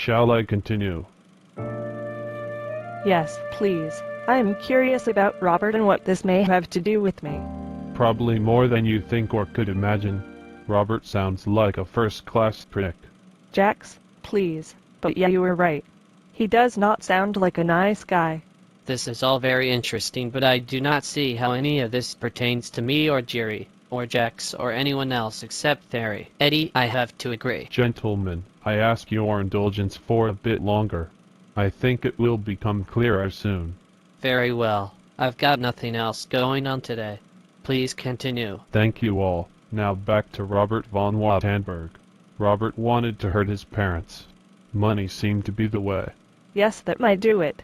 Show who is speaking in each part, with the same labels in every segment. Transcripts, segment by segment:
Speaker 1: Shall I continue?
Speaker 2: Yes, please. I'm curious about Robert and what this may have to do with me.
Speaker 1: Probably more than you think or could imagine. Robert sounds like a first-class prick.
Speaker 2: Jax, please. But yeah, you were right. He does not sound like a nice guy.
Speaker 3: This is all very interesting, but I do not see how any of this pertains to me or Jerry, or Jax, or anyone else except Therri. Eddie, I have to agree.
Speaker 1: Gentlemen, I ask your indulgence for a bit longer. I think it will become clearer soon.
Speaker 3: Very well. I've got nothing else going on today. Please continue.
Speaker 1: Thank you all. Now back to Robert von Wattenberg. Robert wanted to hurt his parents. Money seemed to be the way.
Speaker 2: Yes, that might do it.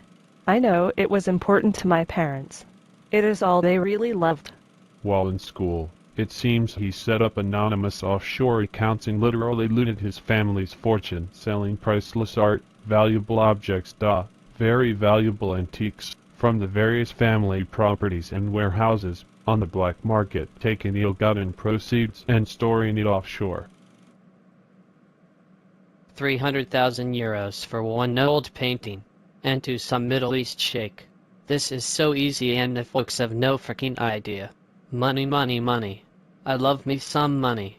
Speaker 2: I know it was important to my parents. It is all they really loved.
Speaker 1: While in school, it seems he set up anonymous offshore accounts and literally looted his family's fortune selling priceless art, valuable objects, very valuable antiques, from the various family properties and warehouses, on the black market, taking the ill-gotten proceeds and storing it offshore.
Speaker 3: 300,000 euros for one old painting, and to some Middle East sheikh. This is so easy and the folks have no freaking idea. Money, money, money. I love me some money.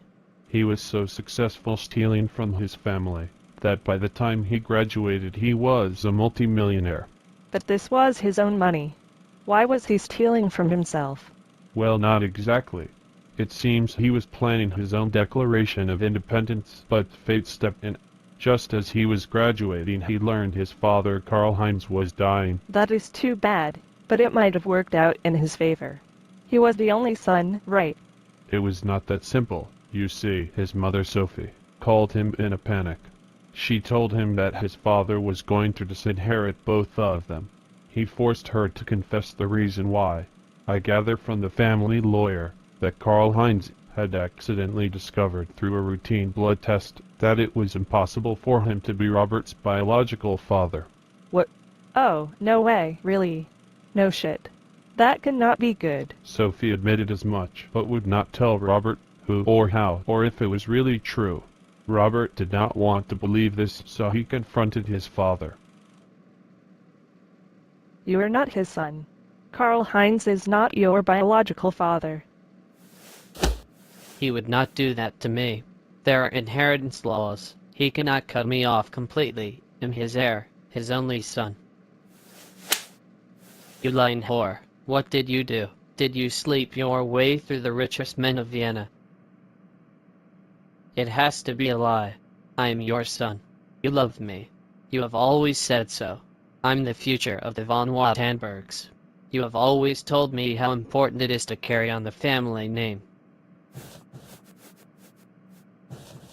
Speaker 1: He was so successful stealing from his family, that by the time he graduated he was a multimillionaire.
Speaker 2: But this was his own money. Why was he stealing from himself?
Speaker 1: Well, not exactly. It seems he was planning his own Declaration of Independence, but fate stepped in. Just as he was graduating, he learned his father, Karl-Heinz, was dying.
Speaker 2: That is too bad, but it might have worked out in his favor. He was the only son, right?
Speaker 1: It was not that simple. You see, his mother, Sophie, called him in a panic. She told him that his father was going to disinherit both of them. He forced her to confess the reason why. I gather from the family lawyer that Karl-Heinz had accidentally discovered through a routine blood test that it was impossible for him to be Robert's biological father.
Speaker 2: What? Oh, no way, really? No shit. That could not be good.
Speaker 1: Sophie admitted as much, but would not tell Robert who or how or if it was really true. Robert did not want to believe this, so he confronted his father.
Speaker 2: You are not his son. Karl-Heinz is not your biological father.
Speaker 3: He would not do that to me. There are inheritance laws. He cannot cut me off completely. I'm his heir, his only son. You lying whore. What did you do? Did you sleep your way through the richest men of Vienna? It has to be a lie. I am your son. You love me. You have always said so. I'm the future of the von Wattenbergs. You have always told me how important it is to carry on the family name.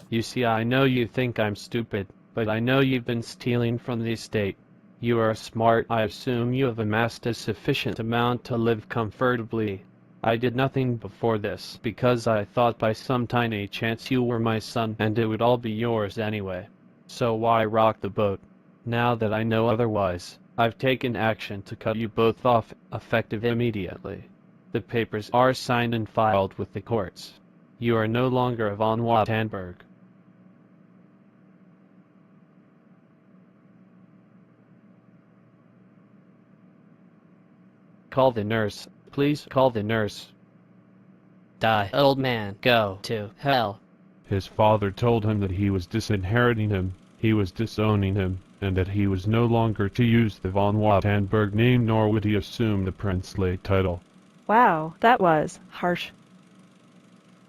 Speaker 3: You see, I know you think I'm stupid, but I know you've been stealing from the estate. You are smart. I assume you have amassed a sufficient amount to live comfortably. I did nothing before this, because I thought by some tiny chance you were my son, and it would all be yours anyway. So why rock the boat? Now that I know otherwise, I've taken action to cut you both off, effective immediately. The papers are signed and filed with the courts. You are no longer a von Wattenberg. Call the nurse. Please call the nurse. Die, old man. Go to hell.
Speaker 1: His father told him that he was disinheriting him, he was disowning him, and that he was no longer to use the von Wattenberg name, nor would he assume the princely title.
Speaker 2: Wow, that was harsh.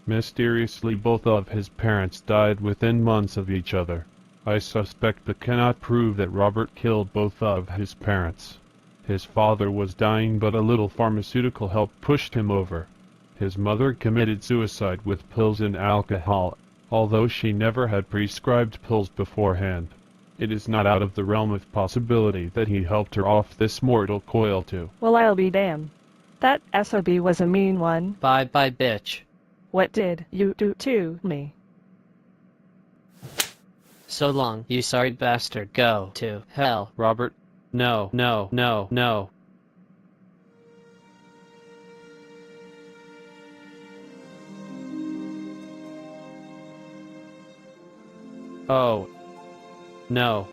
Speaker 1: Mysteriously, both of his parents died within months of each other. I suspect but cannot prove that Robert killed both of his parents. His father was dying, but a little pharmaceutical help pushed him over. His mother committed suicide with pills and alcohol, although she never had prescribed pills beforehand. It is not out of the realm of possibility that he helped her off this mortal coil too.
Speaker 2: Well, I'll be damned. That SOB was a mean one.
Speaker 3: Bye-bye, bitch.
Speaker 2: What did you do to me?
Speaker 3: So long, you sorry bastard. Go to hell, Robert. No, no, no, no. Oh. No.